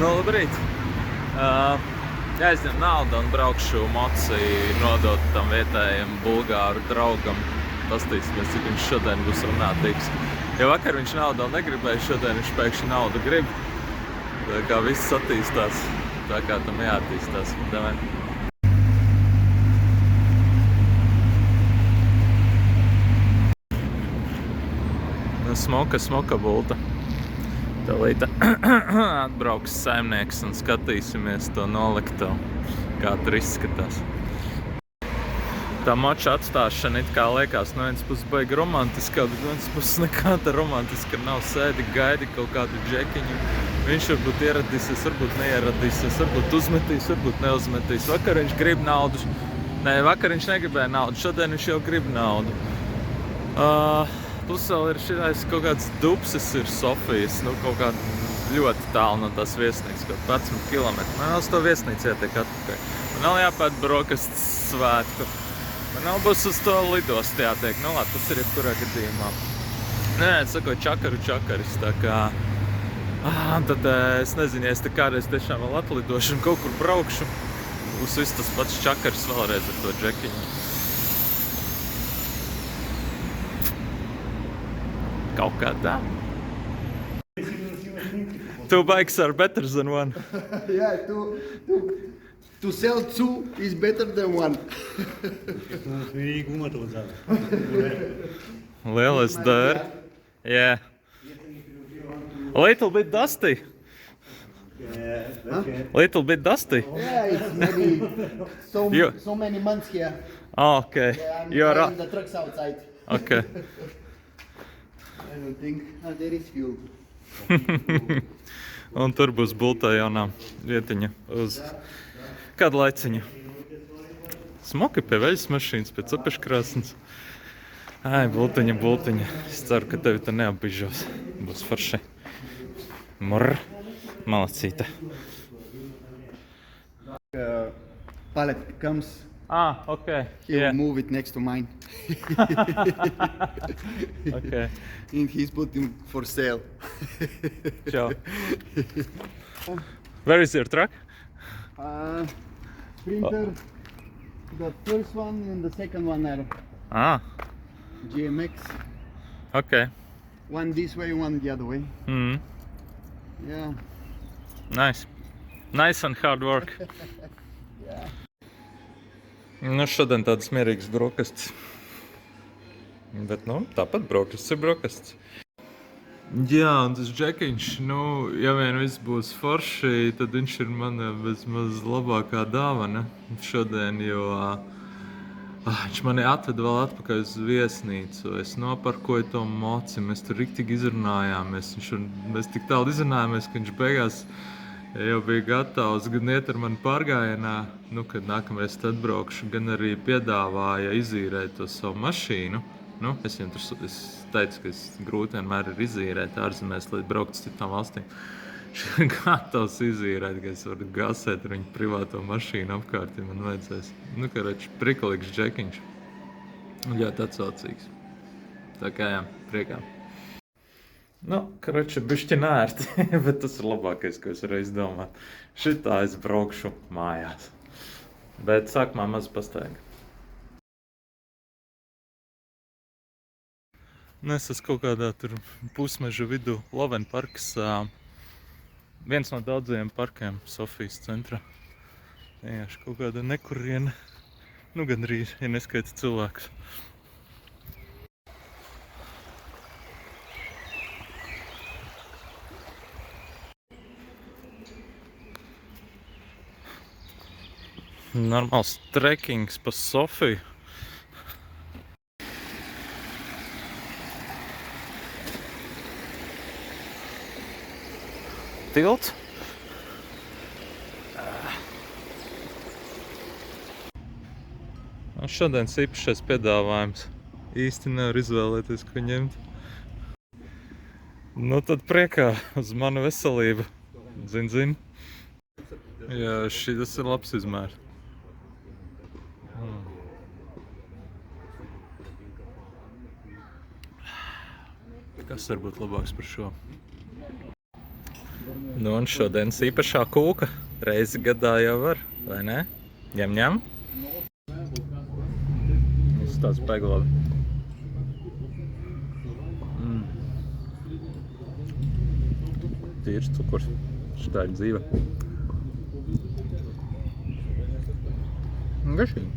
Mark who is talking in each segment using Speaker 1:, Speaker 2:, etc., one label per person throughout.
Speaker 1: Nu, labrīt. Jāizņem naudu un braukšu moci nodot tam vietējiem bulgāru draugam. Pastīsimies, cik viņš šodien būs runātīgs. Jo vakar viņš naudu vēl negribēja, šodien viņš pēkšņi naudu grib. Tā kā viss attīstās, tā kā tam jāattīstās. Davai. Smoka bulta. Tālīta atbrauks saimnieks un skatīsimies to nolikto, kā tur izskatās. Tā moča atstāšana it kā liekas no vienas puses baigi romantiskā, bet no vienas puses nekā tā romantiska nav. Sēdi, gaidi kaut kādu džekiņu. Viņš varbūt ieradīsies, varbūt neieradīsies, varbūt uzmetīs, varbūt neuzmetīs. Vakar viņš grib naudu. Nē, vakar viņš negribēja naudu, šodien viņš jau grib naudu. Plus vēl ir šitais kaut kāds dupsis ir Sofijas, nu kaut kā ļoti tālu no tās viesnīcas, kaut 11 kilometri. Man vēl uz to viesnīcu jātiek atpakaļ. Man vēl jāpēt brokastis svētku. Man vēl būs uz to lidostu jātiek. Nu labi, tas ir jebkurā gadījumā. Nē, sako čakaris, tā kā... Tad es nezinu, ja es te kādreiz tiešām vēl atlidošu un kaut kur braukšu. Būs viss tas pats čakaris vēlreiz ar to džekiņu. Kaut kā tā. Two bikes are better than one.
Speaker 2: Yeah, to sell two is better than one.
Speaker 1: Lielais dirt. Yeah. A little bit dusty. Little bit dusty.
Speaker 2: Yeah, it's maybe so many months here.
Speaker 1: Oh, okay.
Speaker 2: Yeah, I'm
Speaker 1: You're
Speaker 2: driving the trucks outside.
Speaker 1: Okay.
Speaker 2: I don't think there is fuel.
Speaker 1: Un tur būs bultā jaunā vietiņa uz kādu laiciņu. Smoki pie veļas mašīnas, pēc upeškrāsnes. Ai, bultiņa. Es ceru, ka tevi te neapbižos. Būs forši. Malacīte.
Speaker 2: Pallet comes.
Speaker 1: Okay.
Speaker 2: He'll move it next to mine.
Speaker 1: Okay.
Speaker 2: And he's putting for sale.
Speaker 1: Ciao. Where is your truck?
Speaker 2: Sprinter, the first one and the second one are GMX.
Speaker 1: Okay.
Speaker 2: One this way, one the other way.
Speaker 1: Mm.
Speaker 2: Yeah.
Speaker 1: Nice and hard work.
Speaker 2: Yeah.
Speaker 1: Nu, šodien tādas mierīgas brokastis. Bet, nu, tāpat brokastis ir brokastis. Jā, un tas džekiņš, nu, ja vien viss būs forši, tad viņš ir mana bezmaz labākā dāvana šodien, jo viņš mani atveda vēl atpakaļ uz viesnīcu. Es noparkoju to moci, mēs tur riktīgi izrunājāmies. Mēs tik tālu izrunājāmies, ka viņš beigās jau bija gatavs gan iet ar mani pārgājienā, nu, kad nākamreiz tad braukšu, gan arī piedāvāja izīrēt to savu mašīnu. Nu, es teicu, ka grūti vienmēr ir izīrēt ārzemēs, lai brauktu uz citām valstīm. Viņš ir gatavs izīrēt, ka es varu gasēt ar viņu privāto mašīnu apkārt, ja man vajadzēs. Nu, karoči, prikalīgs džekiņš. Ļoti atsaucīgs. Tā kā jā, priekā. Nu, karoči, bišķi nērti, bet tas ir labākais, ko es varu izdomāt. Šitā es braukšu mājās. Bet sākumā maz pastaigā. Nu, es esmu kaut kādā tur pusmeža vidū, Loven parks. Viens no daudzajiem parkiem Sofijas centrā. Vienkārši kaut kāda nekuriena. Nu, gandrīz, ja neskaita cilvēkus. Normāls trekings pa Sofiju. Tilts. Šodienas īpašais piedāvājums. Īsti nevar izvēlēties, ko ņemt. Nu tad priekā uz manu veselību. Zin. Jā, šitas ir labs izmērs. Kas var būt labāks par šo? Nu, un šodienas īpašā kūka reizi gadā jau var, vai ne? Ņem. Viss tāds peglabi. Tīrs cukurs. Šitā ir dzīve. Garšīgi.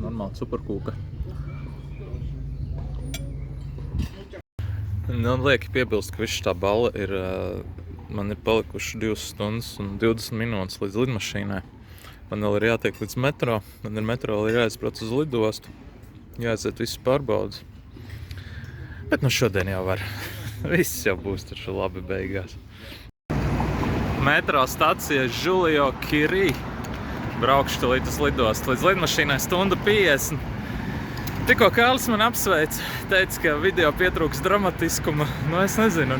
Speaker 1: Normāla superkūka. Nu, lieki piebilst, ka viss tā balla ir, man ir palikuši 2 stundas un 20 minūtes līdz lidmašīnai. Man vēl ir jātiek līdz metro, man ir metro vēl ir jāizbrauc uz lidostu, jāaiziet visu pārbaudas. Bet nu šodien jau var, viss jau būs taču labi beigās. Metro stacija Julio Curie, braukšu līdz uz lidostu, līdz lidmašīnai 1:50. Tikko Kārlis man apsveic, teica, ka video pietrūks dramatiskuma. Nu, es nezinu,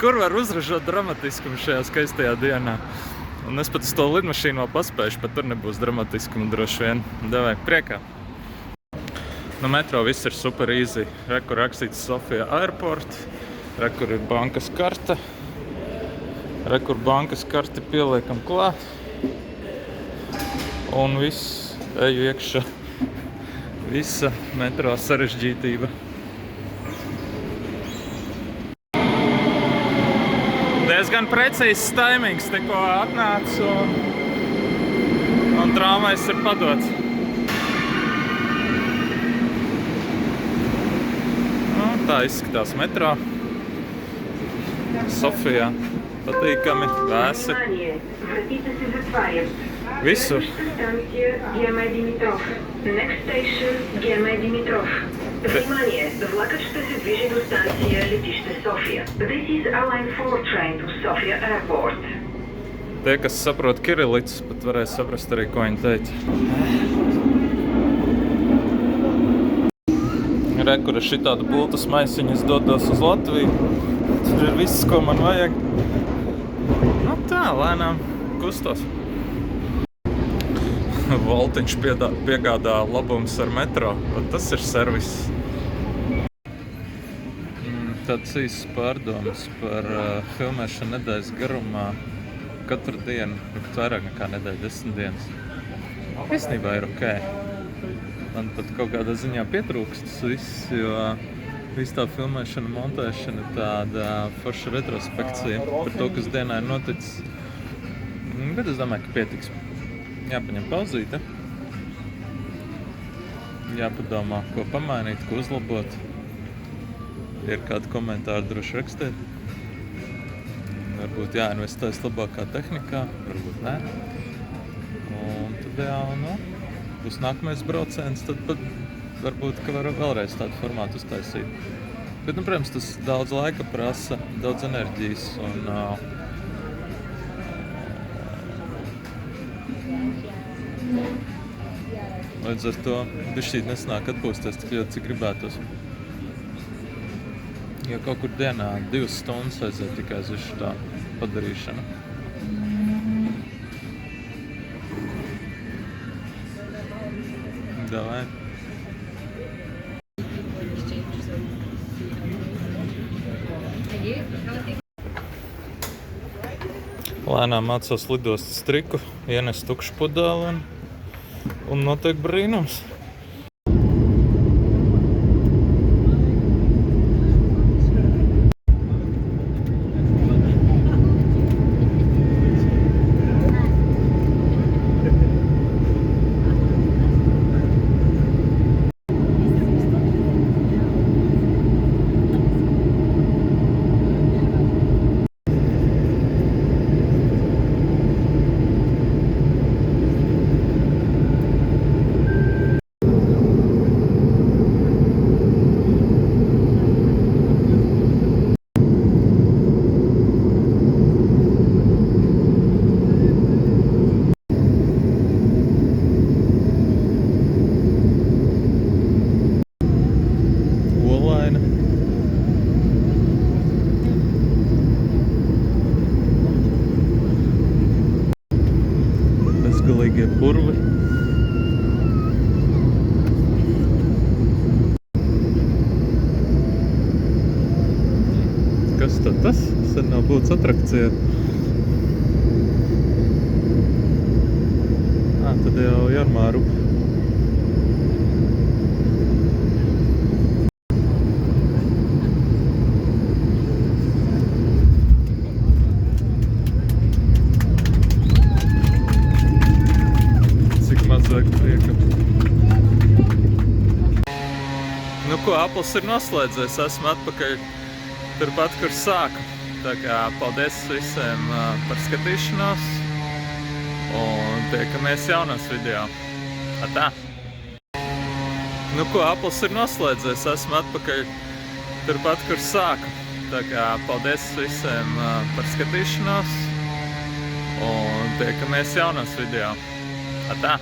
Speaker 1: kur var uzražot dramatiskumu šajā skaistajā dienā. Un es pat uz to lidmašīnu vēl paspējuši, pat tur nebūs dramatiskuma droši vien. Davai, priekā. Nu, metro viss ir super easy. Re, kur rakstīts Sofia Airport, re, kur ir bankas karte, re, kur bankas karti pieliekam klāt. Un viss, eju iekšā. Visa metro sarežģītība. Diezgan precīzs taimings, tikko atnāca un tramvajs ir padots. Nu, tā izskatās metro. Sofijā. Patīkami, vēsi. Visur.
Speaker 3: Next station, GMA Dimitrov. Внимание, влакът ще се движи до станция летище София. This is Airline 4 train to Sofia Airport.
Speaker 1: Tie, kas saprot kirilicu, pat varēs saprast arī, ko viņi teica. Re, kur ir šitāda bultas maisiņa, es dodos uz Latviju. Tur ir viss, ko man vajag. Nu tā, lēnām kustos. Voltiņš piegādā labums ar metro. Tas ir servis. Tāds īsts pārdomas par filmēšanu nedēļas garumā. Katru dienu, vairāk nekā nedēļa, 10 dienas. Īstenībā ir ok. Man pat kaut kādā ziņā pietrūkst tas viss, jo viss tā filmēšana, montēšana, tāda forša retrospekcija par to, kas dienā ir noticis. Bet es domāju, ka pietiks. Jāpaņem pauzīte, jāpadomā, ko pamainīt, ko uzlabot. Ir kādi komentāri droši rakstīt. Varbūt jāinvestēs labākā tehnikā, varbūt nē. Un tad jau, būs nākamais brauciens, tad pat varbūt, ka var vēlreiz tādu formātu uztaisīt. Bet, protams, tas daudz laika prasa, daudz enerģijas un līdz ar to bišķīt nesnāk atpūsties tik ļoti, cik gribētos. Ja kaut kur dienā 2 stundas aiziet tikai uz visu tā padarīšanu. Davai. Lēnām mācos lidostas triku, ienest tukšu pudeli un notiek brīnums. Bezgalīgie purvi. Kas tad tas? Sen nav būts atrakcija. Tad jau Jarmāru. Cik mazāk prieka. Nu ko, Apples ir noslēdzies, esmu atpakaļ turpat, kur sāku. Tā kā paldies visiem par skatīšanos un tiekamies jaunās video. Atā! Nu ko, Apples ir noslēdzies, esmu atpakaļ turpat, kur sāku. Tā kā paldies visiem par skatīšanos un tiekamies jaunās video. Atā!